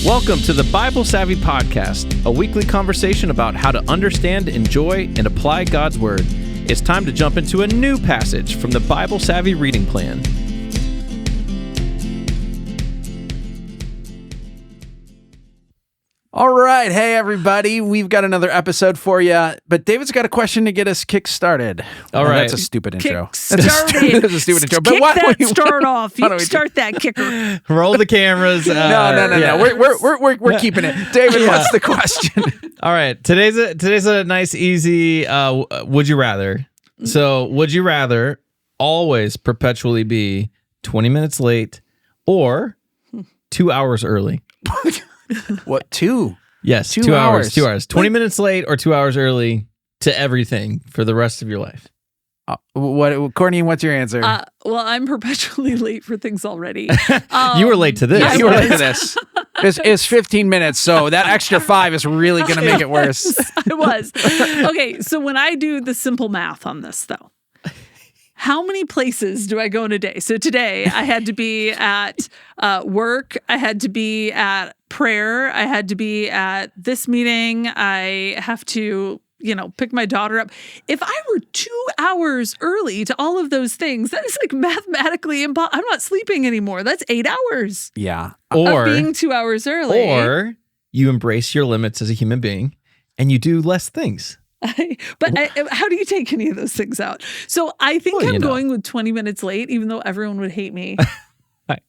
Welcome to the Bible Savvy Podcast, a weekly conversation about how to understand, enjoy, and apply God's Word. It's time to jump into a new passage from the Bible Savvy reading plan. All right. Hey, everybody. We've got another episode for you, but David's got a question to get us kick-started. All right. That's a stupid intro. That's a stupid intro. But why don't we start off? You start that kicker. Roll the cameras. No. We're keeping it. David, what's the question? All right. Today's a nice, easy would you rather. So, would you rather always perpetually be 20 minutes late or 2 hours early? What, 2? Yes, 2 hours. 2 hours. 20 minutes late or 2 hours early to everything for the rest of your life. Courtney, what's your answer? Well, I'm perpetually late for things already. You were late to this. Yeah, you were late to this. It's 15 minutes, so that extra 5 is really going to make it worse. I was. Okay, so when I do the simple math on this, though, how many places do I go in a day? So today I had to be at work. I had to be at prayer. I had to be at this meeting. I have to, pick my daughter up. If I were 2 hours early to all of those things, that is like mathematically impossible. I'm not sleeping anymore. That's 8 hours. Yeah. Of being 2 hours early. Or you embrace your limits as a human being and you do less things. How do you take any of those things out? So I think I'm going with 20 minutes late, even though everyone would hate me.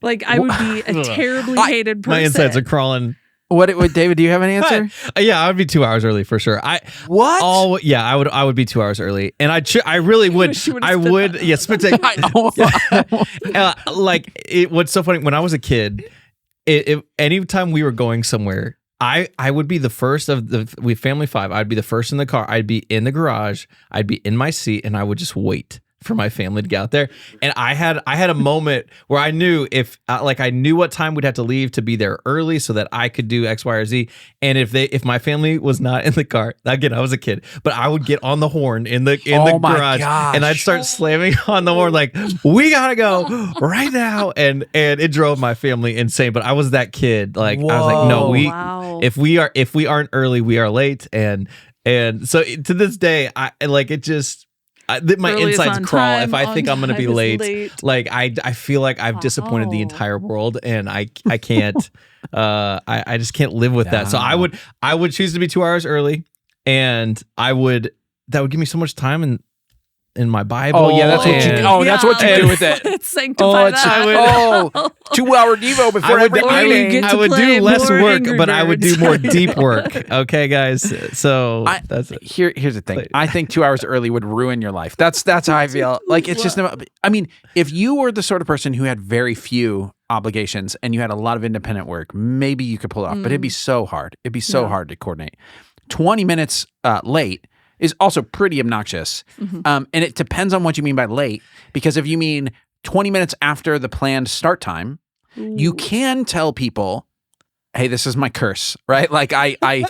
Like I would be a terribly hated person. My insides are crawling. What, David? Do you have an answer? Yeah, I would be 2 hours early for sure. What? I would be 2 hours early, and I really would. I would. Yeah, spit take. What's so funny? When I was a kid, anytime we were going somewhere, I would be the first we family 5. I'd be the first in the car. I'd be in the garage. I'd be in my seat, and I would just wait for my family to get out there. And I had a moment where I knew I knew what time we'd have to leave to be there early so that I could do X, Y, or Z. And if my family was not in the car, again, I was a kid, but I would get on the horn in the garage and I'd start slamming on the horn like, we gotta go right now. And it drove my family insane. But I was that kid. Like, whoa. I was like, no, if we aren't early, we are late. And so to this day, my insides crawl if I think I'm going to be late. Like I feel like I've disappointed the entire world, and I can't. I just can't live with that. So I would choose to be 2 hours early, and that would give me so much time in my Bible. Oh yeah, that's what you do with it. It's sanctify that. 2 hour Devo before every meeting. I would do less work, but I would do more deep work. Okay, guys. So that's it. Here's the thing. I think 2 hours early would ruin your life. That's how I feel. Like it's just. I mean, if you were the sort of person who had very few obligations and you had a lot of independent work, maybe you could pull it off. But it'd be so hard. It'd be so hard to coordinate. 20 minutes late is also pretty obnoxious. And it depends on what you mean by late, because if you mean 20 minutes after the planned start time, you can tell people, hey, this is my curse, right? Like I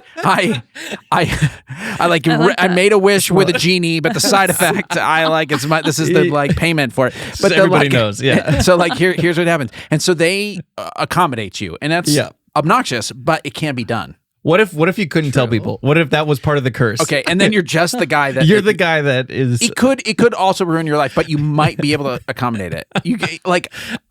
made a wish with a genie, but the side effect, this is the payment for it. But so everybody knows, yeah. So here's what happens. And so they accommodate you, and that's obnoxious, but it can be done. What if you couldn't tell people? What if that was part of the curse? Okay, and then you're just the guy that you're the guy that is. It could also ruin your life, but you might be able to accommodate it.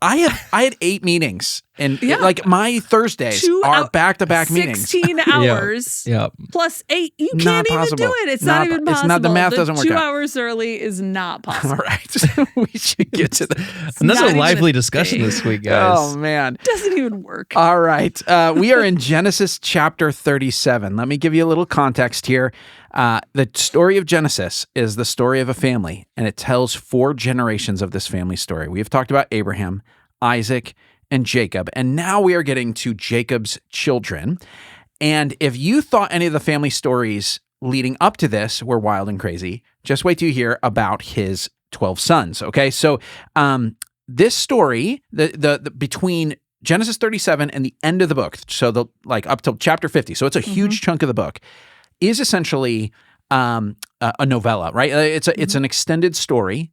I had 8 meetings, and my Thursdays are back-to-back meetings. 16 hours plus 8. You can't even do it. It's not even possible. It's not, the math doesn't work 2 out. hours early is not possible. All right, we should get to that. And that's a lively discussion this week, guys. Oh man, doesn't even work. All right, we are in Genesis chapter 37. Let me give you a little context here. The story of Genesis is the story of a family, and it tells 4 generations of this family story. We have talked about Abraham, Isaac, and Jacob, and now we are getting to Jacob's children. And if you thought any of the family stories leading up to this were wild and crazy, just wait till you hear about his 12 sons. Okay, so this story, the between Genesis 37 and the end of the book, so up till chapter 50, so it's a huge chunk of the book, is essentially a novella, right? It's an extended story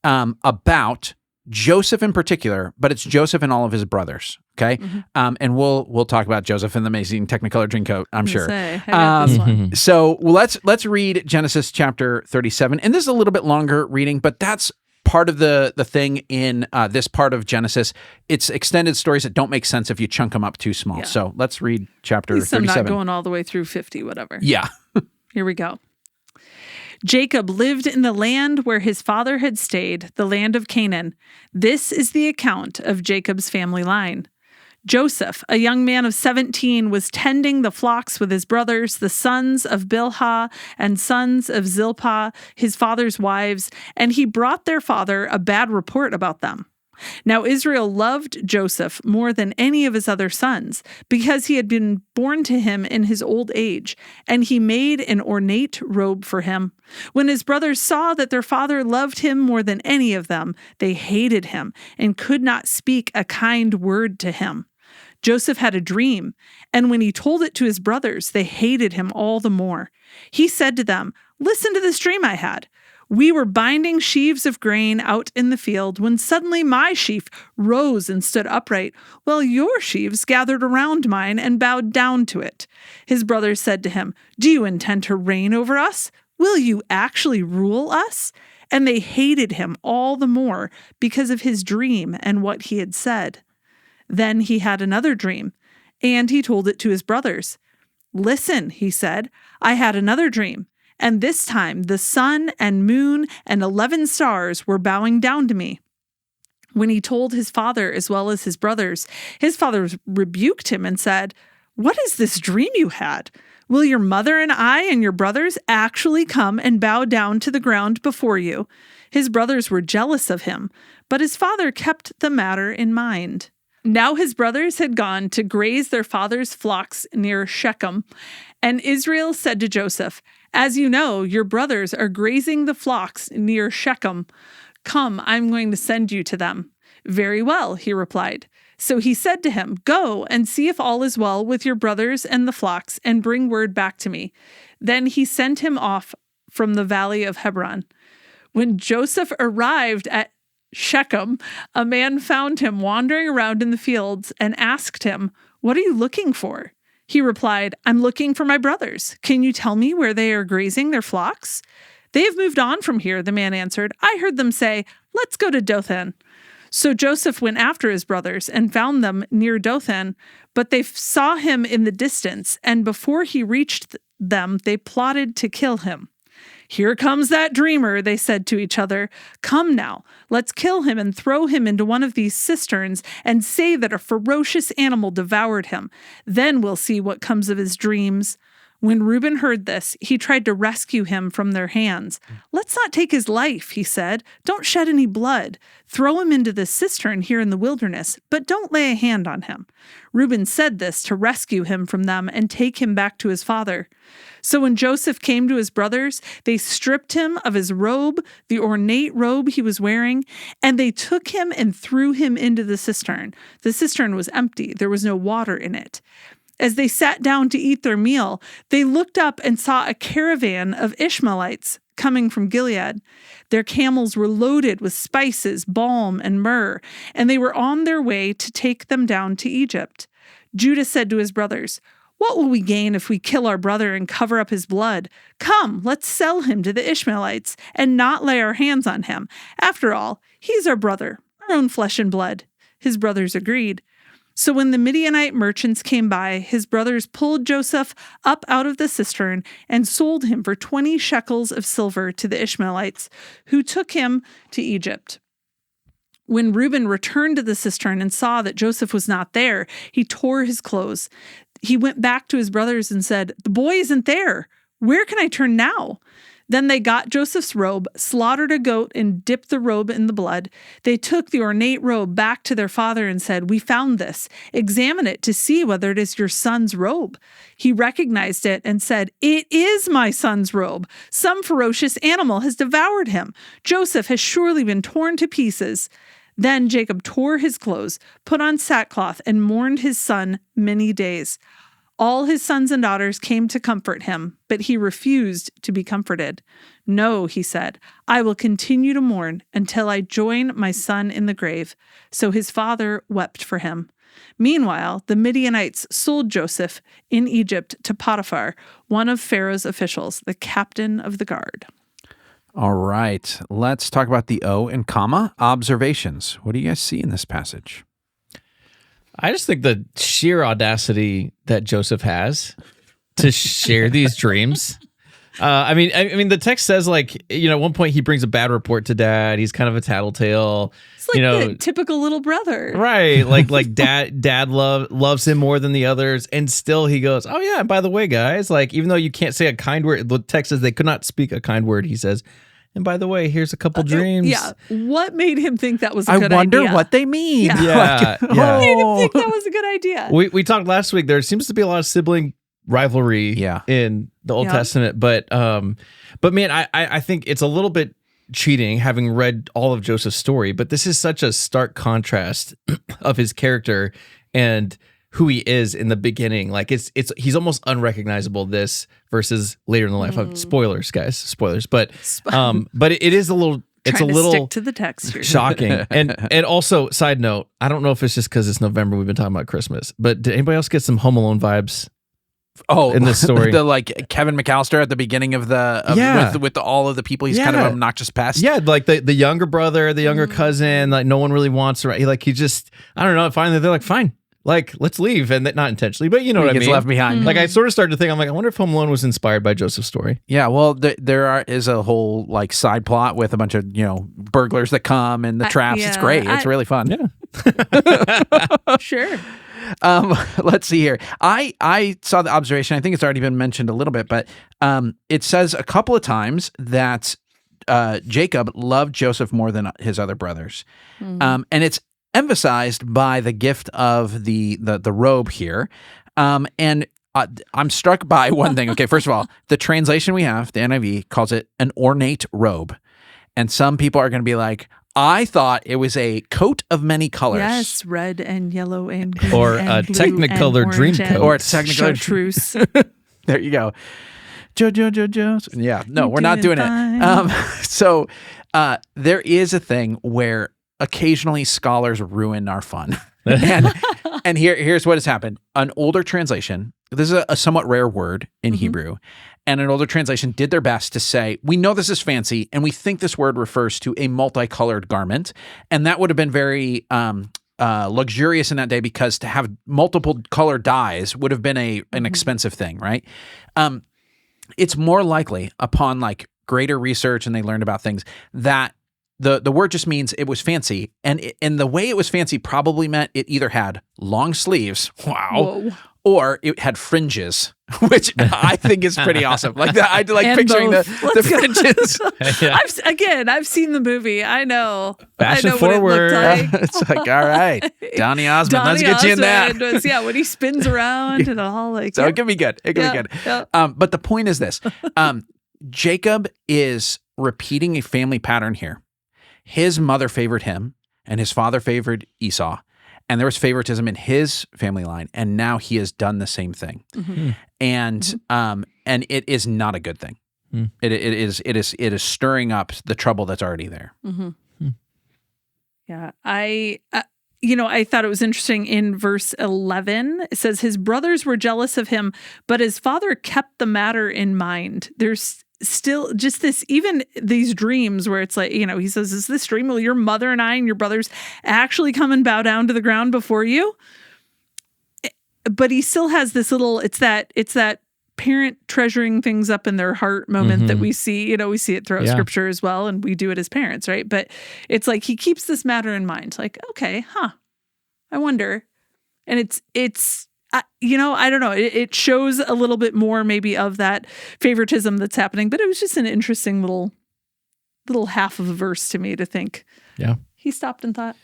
about Joseph in particular, but it's Joseph and all of his brothers. Okay. And we'll talk about Joseph in the amazing Technicolor Dreamcoat, I'm sure. I got this one. So let's read Genesis chapter 37. And this is a little bit longer reading, but that's part of the thing in this part of Genesis. It's extended stories that don't make sense if you chunk them up too small. Yeah. So let's read chapter At least I'm 37. not going all the way through 50, whatever. Yeah. Here we go. Jacob lived in the land where his father had stayed, the land of Canaan. This is the account of Jacob's family line. Joseph, a young man of 17, was tending the flocks with his brothers, the sons of Bilhah and sons of Zilpah, his father's wives, and he brought their father a bad report about them. Now Israel loved Joseph more than any of his other sons, because he had been born to him in his old age, and he made an ornate robe for him. When his brothers saw that their father loved him more than any of them, they hated him and could not speak a kind word to him. Joseph had a dream, and when he told it to his brothers, they hated him all the more. He said to them, "Listen to this dream I had. We were binding sheaves of grain out in the field when suddenly my sheaf rose and stood upright, while your sheaves gathered around mine and bowed down to it." His brothers said to him, "Do you intend to reign over us? Will you actually rule us?" And they hated him all the more because of his dream and what he had said. Then he had another dream, and he told it to his brothers. "Listen," he said, "I had another dream. And this time the sun and moon and 11 stars were bowing down to me." When he told his father as well as his brothers, his father rebuked him and said, "What is this dream you had? Will your mother and I and your brothers actually come and bow down to the ground before you?" His brothers were jealous of him, but his father kept the matter in mind. Now his brothers had gone to graze their father's flocks near Shechem, and Israel said to Joseph, "As you know, your brothers are grazing the flocks near Shechem. Come, I'm going to send you to them." "Very well," he replied. So he said to him, "Go and see if all is well with your brothers and the flocks, and bring word back to me." Then he sent him off from the valley of Hebron. When Joseph arrived at Shechem, a man found him wandering around in the fields and asked him, "What are you looking for?" He replied, "I'm looking for my brothers. Can you tell me where they are grazing their flocks?" "They have moved on from here," the man answered. "I heard them say, 'Let's go to Dothan.'" So Joseph went after his brothers and found them near Dothan, but they saw him in the distance, and before he reached them, they plotted to kill him. "Here comes that dreamer," they said to each other. "Come now, let's kill him and throw him into one of these cisterns and say that a ferocious animal devoured him. Then we'll see what comes of his dreams." When Reuben heard this, he tried to rescue him from their hands. "Let's not take his life," he said. "Don't shed any blood. Throw him into the cistern here in the wilderness, but don't lay a hand on him." Reuben said this to rescue him from them and take him back to his father. So when Joseph came to his brothers, they stripped him of his robe, the ornate robe he was wearing, and they took him and threw him into the cistern. The cistern was empty. There was no water in it. As they sat down to eat their meal, they looked up and saw a caravan of Ishmaelites coming from Gilead. Their camels were loaded with spices, balm, and myrrh, and they were on their way to take them down to Egypt. Judah said to his brothers, "What will we gain if we kill our brother and cover up his blood? Come, let's sell him to the Ishmaelites and not lay our hands on him. After all, he's our brother, our own flesh and blood." His brothers agreed. So when the Midianite merchants came by, his brothers pulled Joseph up out of the cistern and sold him for 20 shekels of silver to the Ishmaelites, who took him to Egypt. When Reuben returned to the cistern and saw that Joseph was not there, he tore his clothes. He went back to his brothers and said, "The boy isn't there. Where can I turn now?" Then they got Joseph's robe, slaughtered a goat, and dipped the robe in the blood. They took the ornate robe back to their father and said, "We found this. Examine it to see whether it is your son's robe." He recognized it and said, "It is my son's robe. Some ferocious animal has devoured him. Joseph has surely been torn to pieces." Then Jacob tore his clothes, put on sackcloth, and mourned his son many days. All his sons and daughters came to comfort him, but he refused to be comforted. No, he said, I will continue to mourn until I join my son in the grave. So his father wept for him. Meanwhile, the Midianites sold Joseph in Egypt to Potiphar, one of Pharaoh's officials, the captain of the guard. All right. Let's talk about the O and comma observations. What do you guys see in this passage? I just think the sheer audacity that Joseph has to share these dreams. I mean, the text says, like, at one point he brings a bad report to dad. He's kind of a tattletale. It's like the typical little brother, right? Like dad loves him more than the others, and still he goes, "Oh yeah, and by the way, guys, like, even though you can't say a kind word, the text says they could not speak a kind word. He says, and by the way, here's a couple dreams." Yeah. What made him think that was a good idea? I wonder what they mean. Yeah. What made him think that was a good idea? We talked last week. There seems to be a lot of sibling rivalry in the Old Testament, but man, I think it's a little bit cheating having read all of Joseph's story, but this is such a stark contrast of his character and who he is in the beginning. Like he's almost unrecognizable, this versus later in the life. Spoilers, guys, spoilers. But it is a little. It's a little stick to the text here. Shocking. And also, side note, I don't know if it's just because it's November. We've been talking about Christmas, but did anybody else get some Home Alone vibes? Oh, in this story, the like Kevin McAllister at the beginning of with all of the people he's kind of obnoxious pest. Yeah, like the younger brother, the younger cousin, like no one really wants to. Like he just, I don't know. Finally, they're like, fine, like let's leave, and not intentionally, but you know what I mean. He gets left behind. Like I sort of started to think, I'm like, I wonder if Home Alone was inspired by Joseph's story. Yeah, well, there is a whole like side plot with a bunch of burglars that come and the traps. It's great. It's really fun. Yeah, sure. Let's see here. I saw the observation. I think it's already been mentioned a little bit, but it says a couple of times that Jacob loved Joseph more than his other brothers, and it's emphasized by the gift of the robe here. And I'm struck by one thing. Okay, first of all, the translation we have, the NIV, calls it an ornate robe, and some people are going to be like, I thought it was a coat of many colors. Yes, red and yellow and green or and a Technicolor dream coat. Or a Technicolor chartreuse. There you go. Joe. Yeah, no, we're not doing it. So there is a thing where occasionally scholars ruin our fun. And here's what has happened. An older translation, this is a somewhat rare word in Hebrew, and an older translation did their best to say, we know this is fancy, and we think this word refers to a multicolored garment. And that would have been very luxurious in that day, because to have multiple color dyes would have been an expensive thing, right? It's more likely upon like greater research and they learned about things that the word just means it was fancy, and the way it was fancy probably meant it either had long sleeves, or it had fringes, which I think is pretty awesome. Like that, I like picturing the fringes. I've seen the movie. I know. Fashion I know forward. What it looked like. It's like, all right, Donny Osmond, let's get you in that. When he spins around and all like. So it could be good. It could be good. Yeah. But the point is this: Jacob is repeating a family pattern here. His mother favored him, and his father favored Esau, and there was favoritism in his family line. And now he has done the same thing, and it is not a good thing. It is stirring up the trouble that's already there. Yeah, I thought it was interesting in verse 11. It says his brothers were jealous of him, but his father kept the matter in mind. There's still just this, even these dreams where it's like, he says, is this dream? Will your mother and I and your brothers actually come and bow down to the ground before you? But he still has this little, it's that parent treasuring things up in their heart moment that we see, we see it throughout scripture as well. And we do it as parents, right? But it's like, he keeps this matter in mind. Like, okay, I wonder. And it's, I don't know. It shows a little bit more maybe of that favoritism that's happening, but it was just an interesting little half of a verse to me to think. Yeah. He stopped and thought,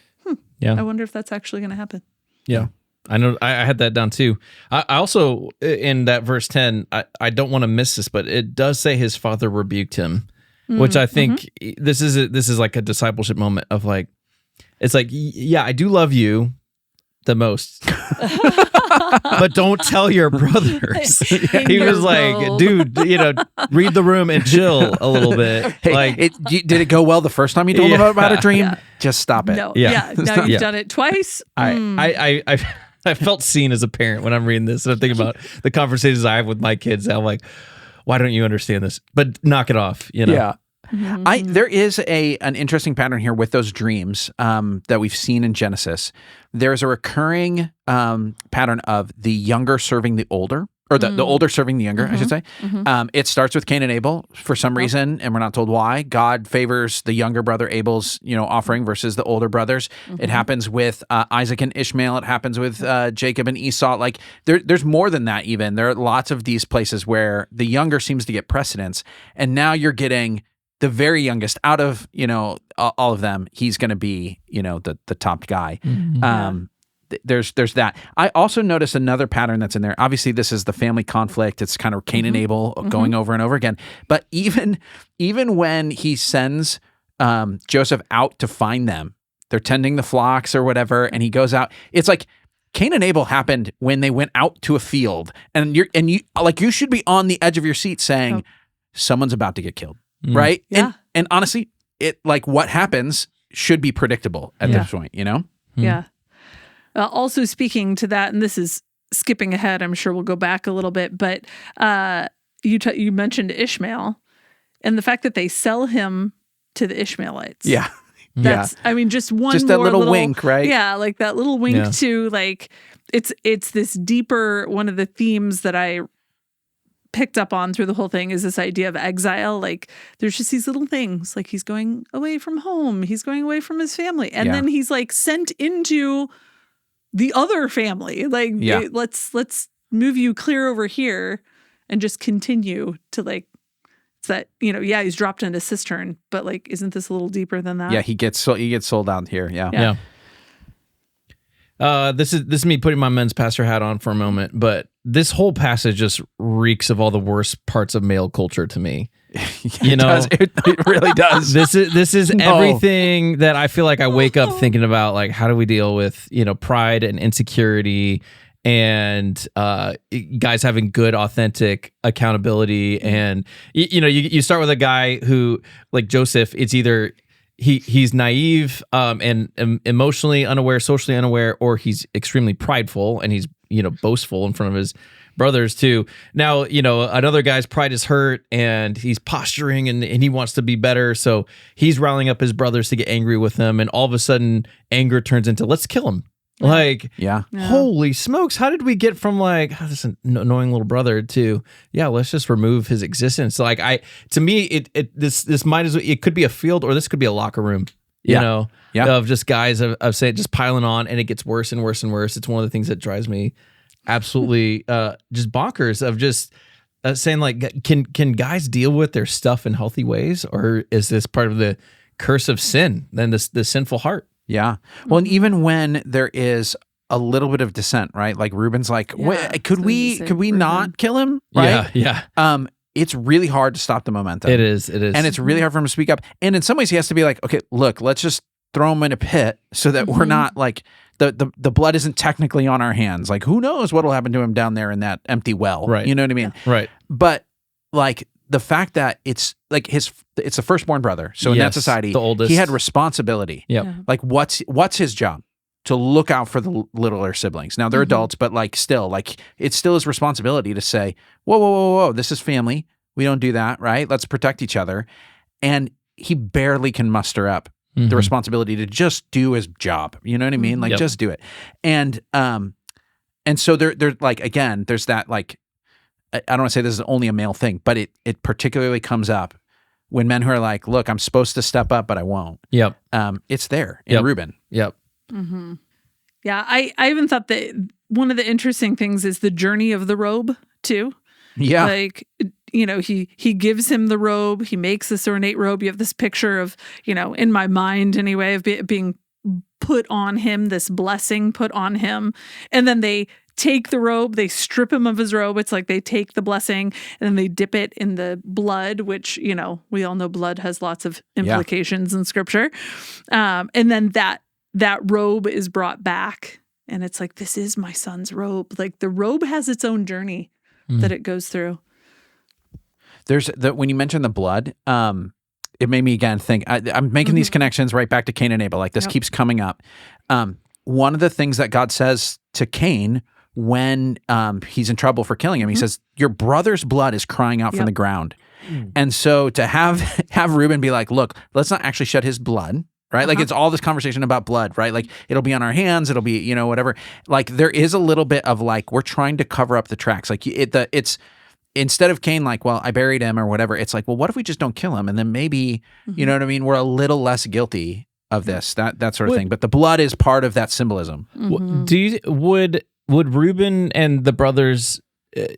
I wonder if that's actually going to happen. Yeah. I know. I had that down too. I also, in that verse 10, I don't want to miss this, but it does say his father rebuked him, which I think this is like a discipleship moment of like, it's like, yeah, I do love you the most. but don't tell your brothers. He was like, dude, read the room and chill a little bit. Hey, did it go well the first time you told him about a dream? Just stop it. No, now you've done it twice. I felt seen as a parent when I'm reading this, and I'm thinking about the conversations I have with my kids. I'm like, why don't you understand this? But knock it off, Yeah. There is an interesting pattern here with those dreams that we've seen in Genesis. There's a recurring pattern of the younger serving the older, or the older serving the younger, I should say. It starts with Cain and Abel for some reason, and we're not told why. God favors the younger brother Abel's, offering versus the older brothers. It happens with Isaac and Ishmael. It happens with Jacob and Esau. Like there's more than that even. There are lots of these places where the younger seems to get precedence, and now you're getting the very youngest out of, all of them. He's going to be, the top guy. There's that. I also noticed another pattern that's in there. Obviously, this is the family conflict. It's kind of Cain and Abel going over and over again. But even when he sends Joseph out to find them, they're tending the flocks or whatever, and he goes out. It's like Cain and Abel happened when they went out to a field, and you should be on the edge of your seat saying, someone's about to get killed. Right? Yeah. And honestly, it what happens should be predictable at this point, Yeah. Also speaking to that, and this is skipping ahead, I'm sure we'll go back a little bit, but you mentioned Ishmael and the fact that they sell him to the Ishmaelites. Yeah. That's, I mean, just that little wink, right? Yeah, like that little wink to it's this deeper, one of the themes that I picked up on through the whole thing is this idea of exile. Like there's just these little things, like he's going away from home, he's going away from his family, and then he's like sent into the other family. Like let's move you clear over here and just continue to it's that, he's dropped in a cistern, but like isn't this a little deeper than that? Yeah, he gets sold out here. Yeah. This is me putting my men's pastor hat on for a moment, but this whole passage just reeks of all the worst parts of male culture to me. It really does. This is everything that I feel like I wake up thinking about, like, how do we deal with, pride and insecurity and guys having good, authentic accountability. And, you start with a guy who, like Joseph, it's either he's naive and emotionally unaware, socially unaware, or he's extremely prideful and he's boastful in front of his brothers too. Now another guy's pride is hurt and he's posturing and he wants to be better, so he's rallying up his brothers to get angry with him, and all of a sudden anger turns into let's kill him. Like, holy smokes, how did we get from this annoying little brother to let's just remove his existence? Like, to me, this might as well, it could be a field or this could be a locker room, of just guys of say just piling on, and it gets worse and worse and worse. It's one of the things that drives me absolutely just bonkers, of just saying like, can guys deal with their stuff in healthy ways, or is this part of the curse of sin, then the sinful heart? Yeah. Well, and even when there is a little bit of dissent, right? Like Reuben's like, could we not kill him? Right? Yeah. It's really hard to stop the momentum. It is. And it's really hard for him to speak up. And in some ways he has to be like, okay, look, let's just throw him in a pit so that we're not like, the blood isn't technically on our hands. Like, who knows what'll happen to him down there in that empty well. Right. You know what I mean? Yeah. Right. But like the fact that it's like it's the firstborn brother. So in that society, the oldest, he had responsibility. Yep. Like what's his job? To look out for the littler siblings. Now they're adults, but it's still his responsibility to say, whoa, this is family. We don't do that, right? Let's protect each other. And he barely can muster up the responsibility to just do his job. You know what I mean? Like, just do it. And so they're like, again, there's that, like, I don't want to say this is only a male thing, but it particularly comes up when men who are like, look, I'm supposed to step up, but I won't. Yep. It's there in Reuben. Yep. Mm-hmm. Yeah. I even thought that one of the interesting things is the journey of the robe too. Yeah. Like, he gives him the robe. He makes this ornate robe. You have this picture of, in my mind anyway, of being put on him, this blessing put on him. And then they take the robe, they strip him of his robe. It's like they take the blessing and then they dip it in the blood, which, we all know blood has lots of implications in scripture. And then that robe is brought back And it's like, this is my son's robe. Like the robe has its own journey that it goes through. When you mentioned the blood, it made me again think, I'm making these connections right back to Cain and Abel. Like this keeps coming up. One of the things that God says to Cain when he's in trouble for killing him, he says, your brother's blood is crying out from the ground. And so to have Reuben be like, look, let's not actually shed his blood. Right? Like it's all this conversation about blood, right? Like it'll be on our hands, it'll be, whatever. Like there is a little bit of like, we're trying to cover up the tracks. Like it's instead of Cain, like, well, I buried him or whatever. It's like, well, what if we just don't kill him? And then maybe, you know what I mean? We're a little less guilty of this, that sort of thing. But the blood is part of that symbolism. Would Reuben and the brothers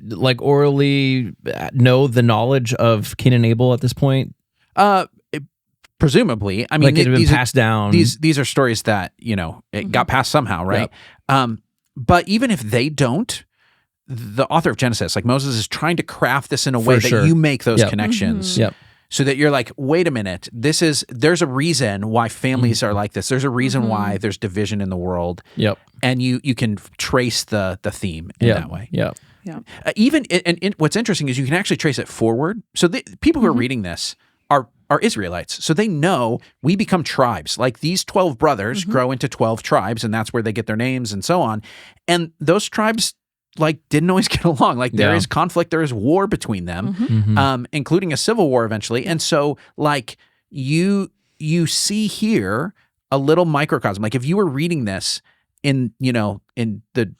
like orally know the knowledge of Cain and Abel at this point? Presumably, I mean, like it had been passed down. These are stories that it got passed somehow, right? Yep. But even if they don't, the author of Genesis, like Moses, is trying to craft this in a way that you make those connections, so that you're like, wait a minute, there's a reason why families are like this. There's a reason why there's division in the world. Yep, and you can trace the theme in that way. Yep. Yeah. Even and what's interesting is you can actually trace it forward. So the people who are reading this are Israelites. So they know we become tribes. Like these 12 brothers grow into 12 tribes, and that's where they get their names and so on. And those tribes like didn't always get along. Like there is conflict, there is war between them, including a civil war eventually. And so like you see here a little microcosm. Like if you were reading this in the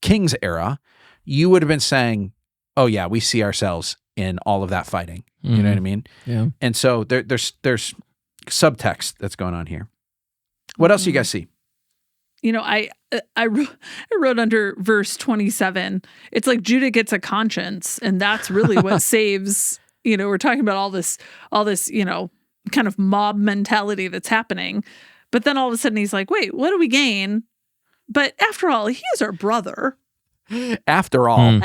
King's era, you would have been saying, oh yeah, we see ourselves in all of that fighting. You know what I mean? Yeah. And so there's subtext that's going on here. What else do you guys see? I wrote under verse 27. It's like Judah gets a conscience, and that's really what saves. We're talking about all this, kind of mob mentality that's happening, but then all of a sudden he's like, "Wait, what do we gain?" But after all, he is our brother. After all,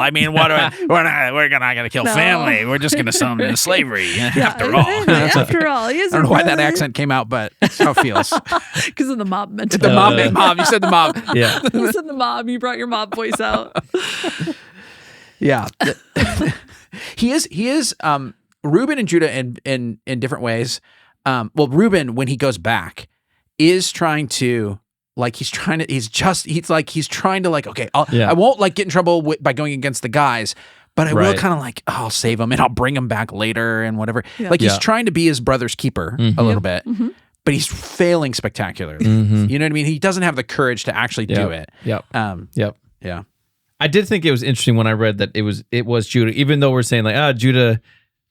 I mean, we're not going to kill family. We're just going to sell them into slavery. After all, he is. I don't know why that accent came out, but that's how it feels. Because of the mob mentality. The mob. You said the mob. Yeah, you said the mob. You brought your mob voice out. Yeah, he is. Reuben and Judah in different ways. Well, Reuben, when he goes back, is trying to. Like he's trying to like, okay, I won't like get in trouble by going against the guys, but I will kind of like, I'll save him and I'll bring him back later and whatever. Yeah. Like he's trying to be his brother's keeper a little bit, but he's failing spectacularly. You know what I mean? He doesn't have the courage to actually do it. Yeah. I did think it was interesting when I read that it was Judah, even though we're saying like, Judah,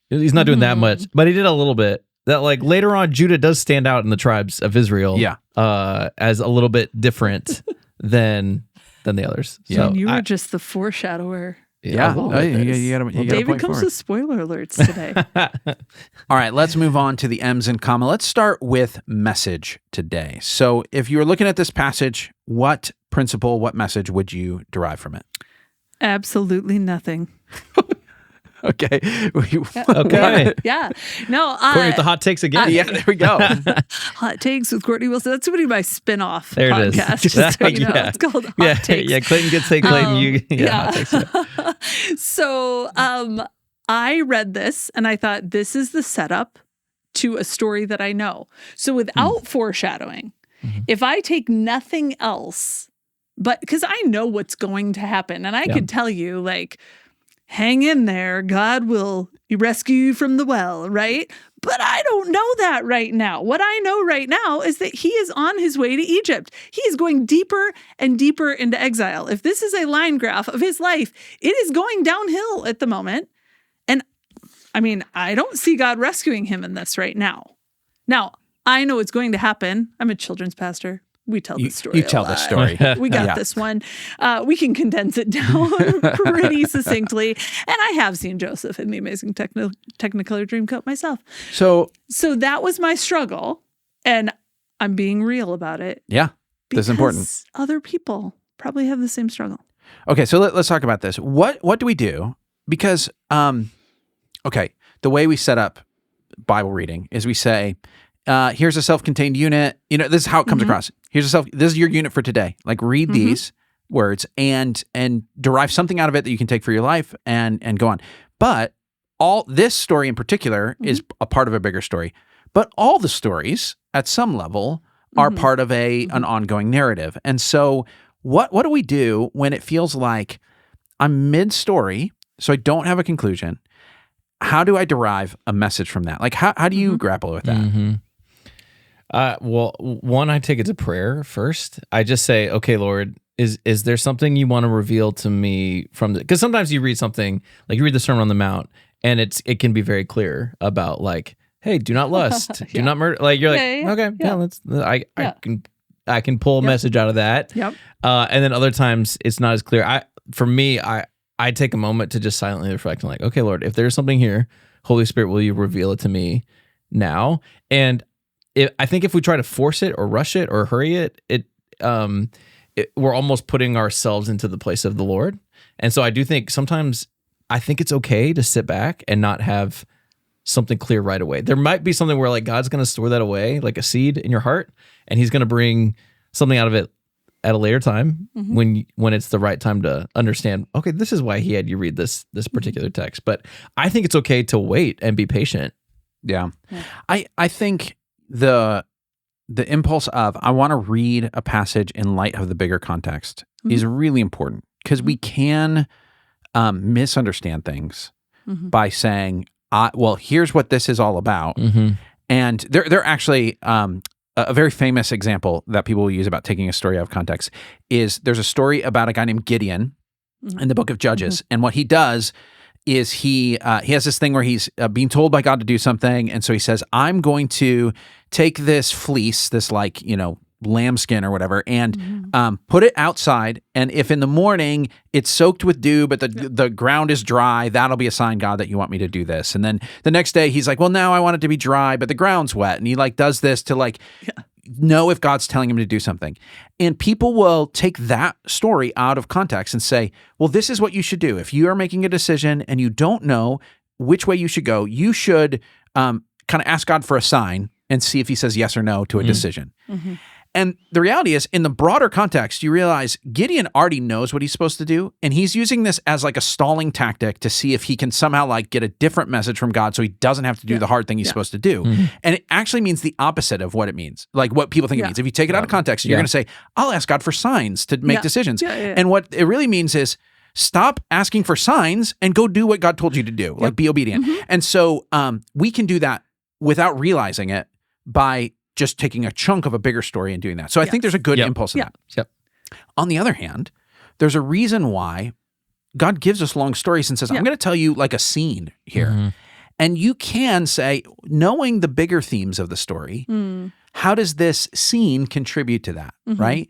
he's not doing that much, but he did a little bit. That like later on, Judah does stand out in the tribes of Israel, as a little bit different than the others. So and you were just the foreshadower. Yeah, you got David comes with spoiler alerts today. All right, let's move on to the M's and comma. Let's start with message today. So, if you were looking at this passage, what principle, what message would you derive from it? Absolutely nothing. Okay. Okay. Yeah. No. Courtney with the hot takes again. Yeah, there we go. Hot Takes with Courtney Wilson. That's going to be my spin-off there podcast. It is. So it's called Hot Takes. Yeah, Clayton gets say Clayton. Hot Takes. Yeah. So I read this and I thought this is the setup to a story that I know. So without foreshadowing, if I take nothing else, but because I know what's going to happen and I could tell you like, hang in there, God will rescue you from the well, right? But I don't know that right now. What I know right now is that he is on his way to Egypt. He is going deeper and deeper into exile. If this is a line graph of his life, it is going downhill at the moment. And I mean, I don't see God rescuing him in this right now. Now, I know it's going to happen. I'm a children's pastor. We tell the story. You tell the story. We got this one. We can condense it down pretty succinctly. And I have seen Joseph in the Amazing Technicolor Dreamcoat myself. So that was my struggle. And I'm being real about it. Yeah, that's important. Other people probably have the same struggle. Okay, so let's talk about this. What do we do? Because, the way we set up Bible reading is we say, here's a self-contained unit. This is how it comes across. This is your unit for today. Like read these words and derive something out of it that you can take for your life and go on. But all this story in particular is a part of a bigger story. But all the stories at some level are part of an ongoing narrative. And so what do we do when it feels like I'm mid-story, so I don't have a conclusion? How do I derive a message from that? Like how do you grapple with that? Well, one, I take it to prayer first. I just say, okay, Lord, is there something you want to reveal to me from the, because sometimes you read something, like you read the Sermon on the Mount, and it can be very clear about like, hey, do not lust, do not murder. Like you're like, okay, let's. I can pull a message out of that. Yep. And then other times it's not as clear. I take a moment to just silently reflect and like, okay, Lord, if there's something here, Holy Spirit, will you reveal it to me now? And I think if we try to force it or rush it or hurry it, we're almost putting ourselves into the place of the Lord. And so I do think sometimes I think it's okay to sit back and not have something clear right away. There might be something where like God's going to store that away, like a seed in your heart, and he's going to bring something out of it at a later time when it's the right time to understand, okay, this is why he had you read this particular text. But I think it's okay to wait and be patient. Yeah. I think the impulse of I want to read a passage in light of the bigger context is really important, because we can misunderstand things by saying, well, here's what this is all about. And they're actually a very famous example that people will use about taking a story out of context is there's a story about a guy named Gideon in the book of Judges. And what he does is he has this thing where he's being told by God to do something. And so he says, I'm going to take this fleece, this like, lambskin or whatever, and put it outside. And if in the morning it's soaked with dew, but the ground is dry, that'll be a sign, God, that you want me to do this. And then the next day he's like, well, now I want it to be dry, but the ground's wet. And he like does this to like know if God's telling him to do something. And people will take that story out of context and say, well, this is what you should do. If you are making a decision and you don't know which way you should go, you should kind of ask God for a sign and see if he says yes or no to a decision. And the reality is, in the broader context, you realize Gideon already knows what he's supposed to do, and he's using this as like a stalling tactic to see if he can somehow like get a different message from God so he doesn't have to do the hard thing he's supposed to do. And it actually means the opposite of what it means, like what people think it means. If you take it out of context, you're going to say, I'll ask God for signs to make decisions. And what it really means is, stop asking for signs and go do what God told you to do, like be obedient. And so we can do that without realizing it by just taking a chunk of a bigger story and doing that. So I think there's a good impulse in that. On the other hand, there's a reason why God gives us long stories and says, I'm going to tell you like a scene here. And you can say, knowing the bigger themes of the story, how does this scene contribute to that, right?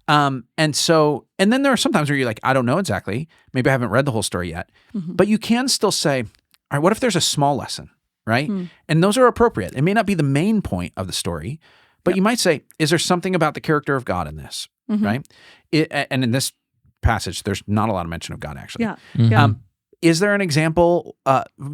And then there are sometimes where you're like, I don't know exactly. Maybe I haven't read the whole story yet. But you can still say, all right, what if there's a small lesson? Right? And those are appropriate. It may not be the main point of the story, but you might say, is there something about the character of God in this? Right? And in this passage, there's not a lot of mention of God, actually. Is there an example,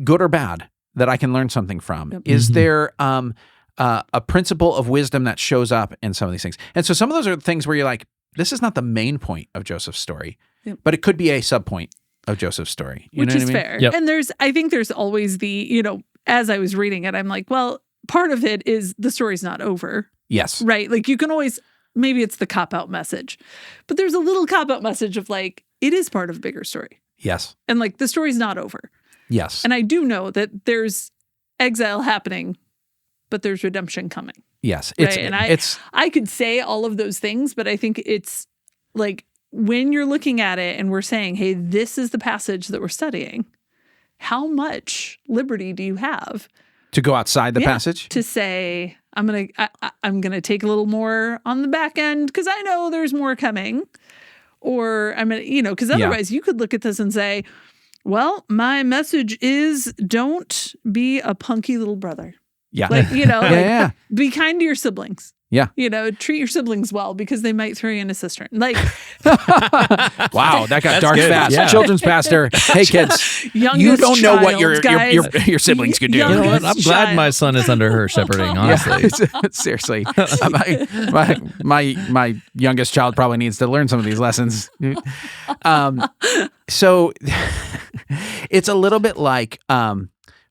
good or bad, that I can learn something from? Is there a principle of wisdom that shows up in some of these things? And so some of those are things where you're like, this is not the main point of Joseph's story, but it could be a sub-point of Joseph's story. Which is fair. And I think there's always the, as I was reading it, I'm like, well, part of it is the story's not over. Yes. Right? Like you can always, maybe it's the cop-out message, but there's a little cop-out message of like, it is part of a bigger story. Yes. And like the story's not over. Yes. And I do know that there's exile happening, but there's redemption coming. Yes. I could say all of those things, but I think it's like when you're looking at it and we're saying, hey, this is the passage that we're studying, how much liberty do you have to go outside the passage? To say, I'm gonna take a little more on the back end because I know there's more coming, or I'm gonna, because otherwise you could look at this and say, well, my message is don't be a punky little brother. Yeah, like be kind to your siblings. Yeah. Treat your siblings well because they might throw you in a cistern. Like, wow, that got dark good. fast. Yeah. Children's pastor. Hey, kids, you youngest don't know what child, your siblings could do. You know what? I'm Youngest glad child. my son is under her shepherding, honestly. Yeah, seriously. My youngest child probably needs to learn some of these lessons. So it's a little bit like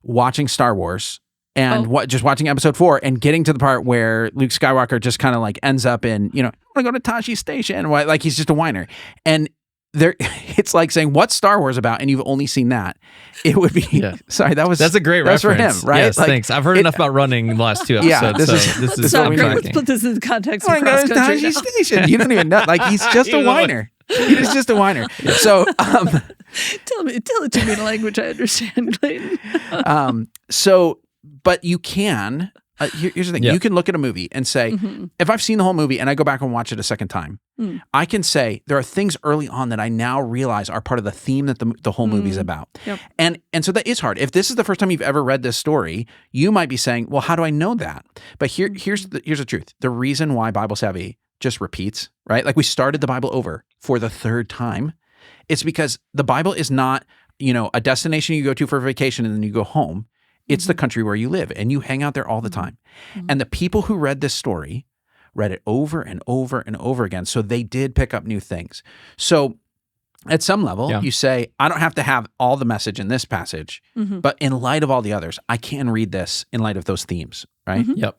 watching Star Wars and just watching episode 4 and getting to the part where Luke Skywalker just kind of like ends up in, I want to go to Tashi Station. Like he's just a whiner. And it's like saying, what's Star Wars about? And you've only seen that. It would be, sorry, that's a great reference. That's for him, right? Yes, thanks. I've heard enough about running the last 2 episodes. Yeah, this is So I'm great. Let's tracking. put this in context I of want to go cross to country. Tashi Station. You don't even know. Like he's just a whiner. He's just a whiner. So, Tell it to me in a language I understand, Clayton. but you can, here's the thing. Yeah. You can look at a movie and say, if I've seen the whole movie and I go back and watch it a second time, I can say there are things early on that I now realize are part of the theme that the whole movie's about. Yep. And so that is hard. If this is the first time you've ever read this story, you might be saying, well, how do I know that? But here's the truth. The reason why Bible Savvy just repeats, right? Like we started the Bible over for the 3rd time. It's because the Bible is not, a destination you go to for vacation and then you go home. It's the country where you live and you hang out there all the time. And the people who read this story read it over and over and over again. So they did pick up new things. So at some level, you say, I don't have to have all the message in this passage, but in light of all the others, I can read this in light of those themes, right? Yep.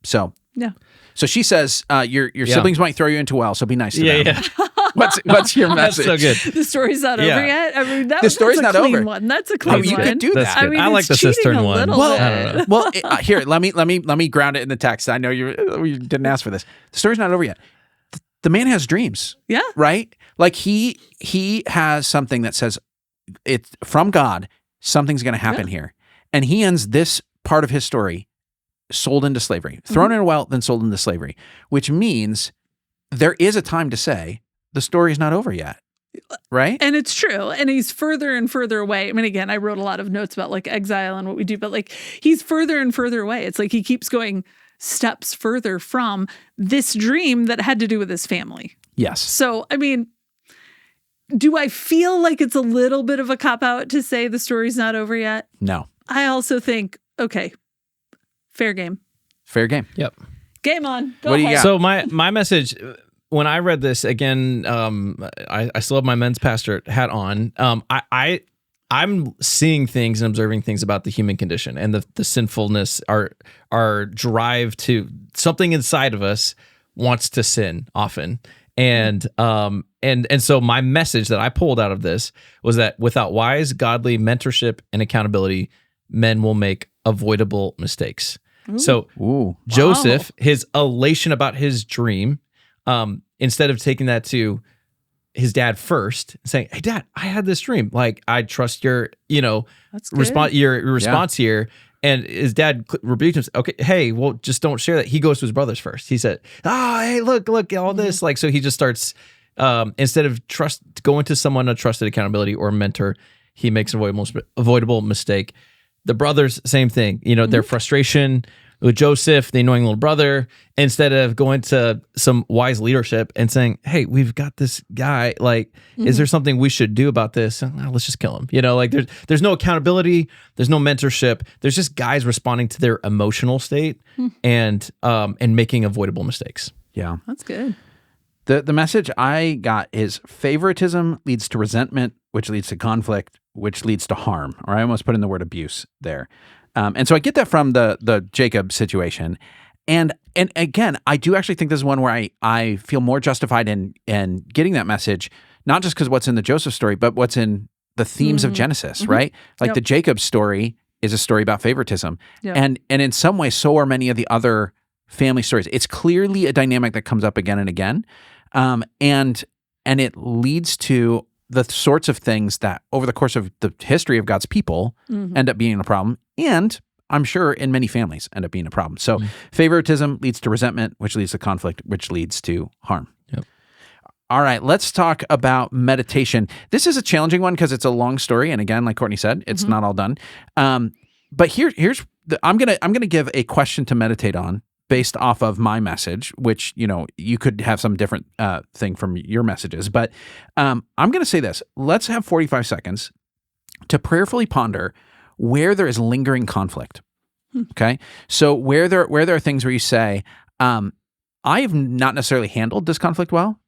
So Yeah. So she says, your siblings might throw you into a well, so be nice to them. Yeah. What's your That's message? so good. The story's not over yet. I mean, The story's that's not a clean over. one. That's a clean you one. could do That's that. good. I mean, I like the it's cheating cistern a one. little Well, bit. well, here, let me ground it in the text. I know you didn't ask for this. The story's not over yet. The man has dreams. Yeah. Right? Like he has something that says it's from God. Something's going to happen here. And he ends this part of his story sold into slavery, thrown in a well, then sold into slavery, which means there is a time to say the story's not over yet. Right? And it's true. And he's further and further away. I mean, again, I wrote a lot of notes about like exile and what we do, but like he's further and further away. It's like he keeps going steps further from this dream that had to do with his family. Yes. So, I mean, do I feel like it's a little bit of a cop-out to say the story's not over yet? No. I also think, okay, fair game. Fair game. Yep. Game on. Go What do you ahead. got? So my message when I read this again, I still have my men's pastor hat on. I'm seeing things and observing things about the human condition and the sinfulness, our drive to something inside of us wants to sin often. And so my message that I pulled out of this was that without wise, godly mentorship and accountability, men will make avoidable mistakes. So Joseph, his elation about his dream, instead of taking that to his dad first, saying, "Hey, Dad, I had this dream. Like, I trust your, response here." And his dad rebuked him. Okay, hey, well, just don't share that. He goes to his brothers first. He said, hey, look, all this. Like, so he just starts, instead of going to someone, a trusted accountability or mentor, he makes an avoidable mistake. The brothers, same thing. Their frustration with Joseph, the annoying little brother, instead of going to some wise leadership and saying, hey, we've got this guy, like, is there something we should do about this? Let's just kill him. Like there's no accountability, there's no mentorship. There's just guys responding to their emotional state and making avoidable mistakes. Yeah. That's good. The message I got is favoritism leads to resentment, which leads to conflict, which leads to harm. Or I almost put in the word abuse there. And so I get that from the Jacob situation. And again, I do actually think this is one where I feel more justified in getting that message, not just because what's in the Joseph story, but what's in the themes of Genesis, right? Like the Jacob story is a story about favoritism. Yep. And in some ways, so are many of the other family stories. It's clearly a dynamic that comes up again and again. And it leads to the sorts of things that over the course of the history of God's people end up being a problem. And I'm sure in many families end up being a problem. So favoritism leads to resentment, which leads to conflict, which leads to harm. Yep. All right, let's talk about meditation. This is a challenging one because it's a long story. And again, like Courtney said, it's not all done. But here's I'm gonna give a question to meditate on based off of my message, which, you could have some different thing from your messages. But I'm going to say this. Let's have 45 seconds to prayerfully ponder where there is lingering conflict. Okay? So where there are things where you say, I have not necessarily handled this conflict well,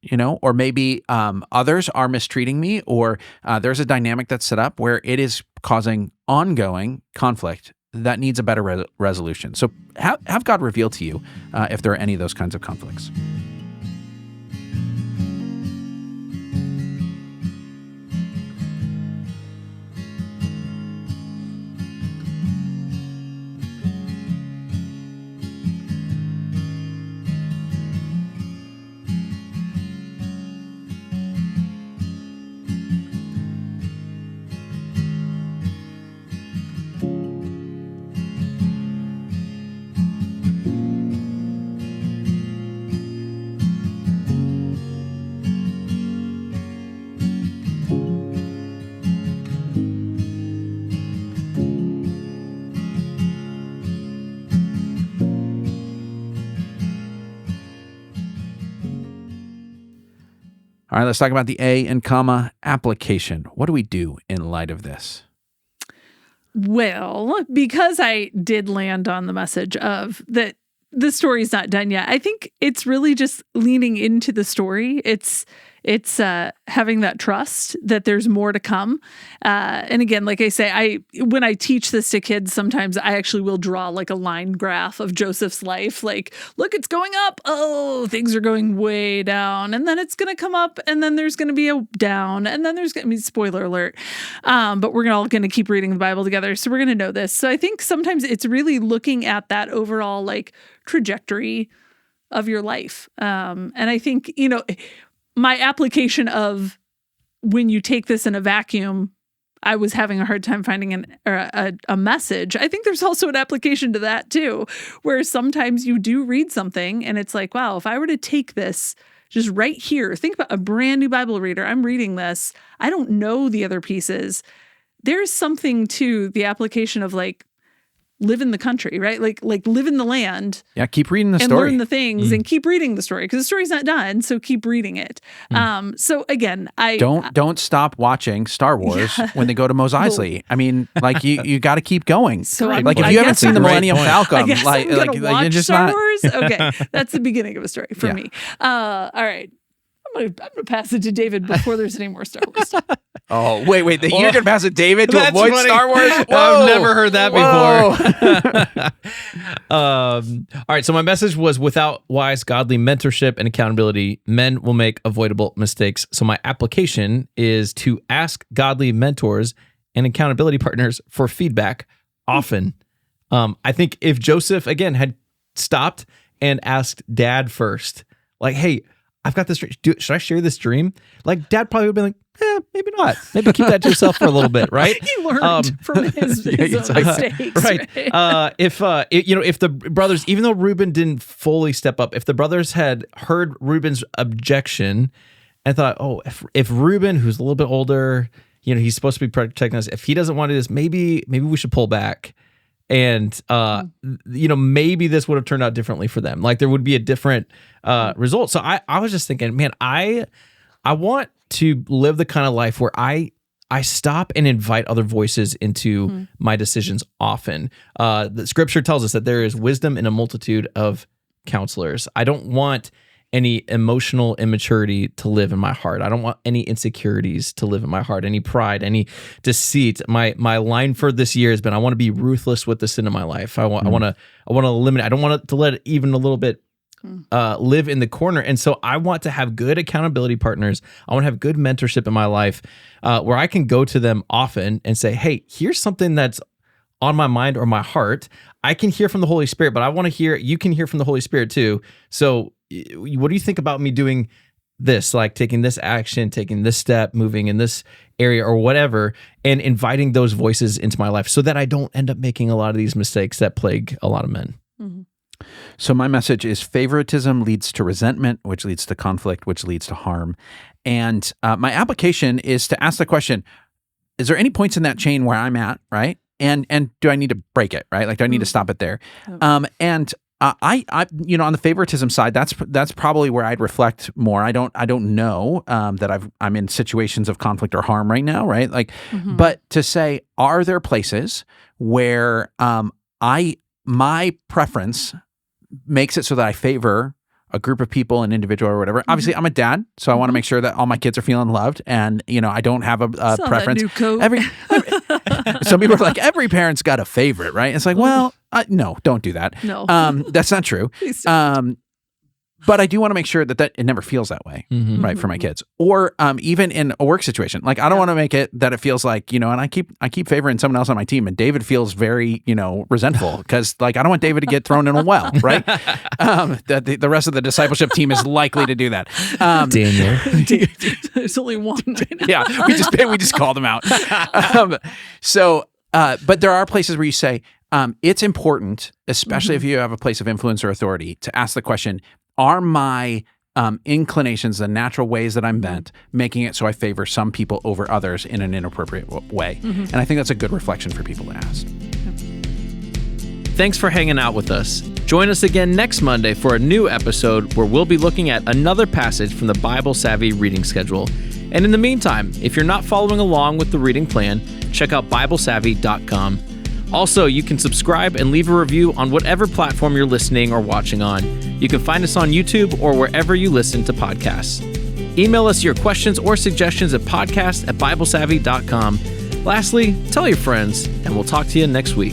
or maybe others are mistreating me, or there's a dynamic that's set up where it is causing ongoing conflict that needs a better resolution. So have God reveal to you if there are any of those kinds of conflicts. All right, let's talk about the A and comma application. What do we do in light of this? Well, because I did land on the message of that the story's not done yet, I think it's really just leaning into the story. It's having that trust that there's more to come. And again, like I say, when I teach this to kids, sometimes I actually will draw like a line graph of Joseph's life. Like, look, it's going up. Oh, things are going way down. And then it's going to come up. And then there's going to be a down. And then there's going to be, spoiler alert. But we're all going to keep reading the Bible together. So we're going to know this. So I think sometimes it's really looking at that overall like trajectory of your life. And I think, my application of when you take this in a vacuum, I was having a hard time finding a message. I think there's also an application to that too, where sometimes you do read something and it's like, wow, if I were to take this just right here, think about a brand new Bible reader. I'm reading this. I don't know the other pieces. There's something to the application of like, live in the country, right? Like live in the land. Yeah, keep reading the and story. Learn the things and keep reading the story because the story's not done. So keep reading it. So again, don't stop watching Star Wars when they go to Mos Eisley. I mean, like you got to keep going. So like if you haven't seen the Millennium Falcon, like you're just Star not. Wars. Okay, that's the beginning of a story for me. All right. I'm gonna pass it to David before there's any more Star Wars stuff. Oh, wait. You're going to pass it David to avoid funny. Star Wars? Whoa. I've never heard that before. All right. So my message was without wise, godly mentorship and accountability, men will make avoidable mistakes. So my application is to ask godly mentors and accountability partners for feedback often. I think if Joseph, again, had stopped and asked dad first, like, hey, I've got this dream. Should I share this dream? Like, dad probably would be like, maybe not. Maybe keep that to yourself for a little bit, right? He learned from his own mistakes, right? If the brothers, even though Reuben didn't fully step up, if the brothers had heard Reuben's objection and thought, oh, if Reuben, who's a little bit older, he's supposed to be protecting us. If he doesn't want to do this, maybe we should pull back. And, maybe this would have turned out differently for them. Like there would be a different result. So I was just thinking, man, I want to live the kind of life where I stop and invite other voices into my decisions often. The scripture tells us that there is wisdom in a multitude of counselors. I don't want any emotional immaturity to live in my heart. I don't want any insecurities to live in my heart, any pride, any deceit. My line for this year has been, I want to be ruthless with the sin in my life. I want to eliminate. I don't want to let it even a little bit live in the corner. And so I want to have good accountability partners. I want to have good mentorship in my life where I can go to them often and say, hey, here's something that's on my mind or my heart. I can hear from the Holy Spirit, but I want to hear, you can hear from the Holy Spirit too. So what do you think about me doing this, like taking this action, taking this step, moving in this area or whatever, and inviting those voices into my life so that I don't end up making a lot of these mistakes that plague a lot of men. Mm-hmm. So my message is favoritism leads to resentment, which leads to conflict, which leads to harm. And my application is to ask the question, is there any points in that chain where I'm at, right? And do I need to break it, right? Like, do I need to stop it there? And I on the favoritism side, that's probably where I'd reflect more. I don't know that I'm in situations of conflict or harm right now, right? Like, but to say, are there places where my preference makes it so that I favor a group of people, an individual or whatever. Obviously, I'm a dad, so I want to make sure that all my kids are feeling loved, and I don't have a preference. That new coat. Every some people are like, every parent's got a favorite, right? It's like, well, no, don't do that. No. That's not true. But I do want to make sure that it never feels that way, right, for my kids. Or even in a work situation, like I don't want to make it that it feels like, and I keep favoring someone else on my team, and David feels very, resentful because like I don't want David to get thrown in a well, right? That the rest of the discipleship team is likely to do that. Daniel. There's only one right now. Yeah, we just called him out. But there are places where you say it's important, especially if you have a place of influence or authority, to ask the question, are my inclinations, the natural ways that I'm bent, making it so I favor some people over others in an inappropriate way? And I think that's a good reflection for people to ask. Thanks for hanging out with us. Join us again next Monday for a new episode where we'll be looking at another passage from the Bible Savvy reading schedule. And in the meantime, if you're not following along with the reading plan, check out BibleSavvy.com. Also, you can subscribe and leave a review on whatever platform you're listening or watching on. You can find us on YouTube or wherever you listen to podcasts. Email us your questions or suggestions at podcast@BibleSavvy.com. Lastly, tell your friends, and we'll talk to you next week.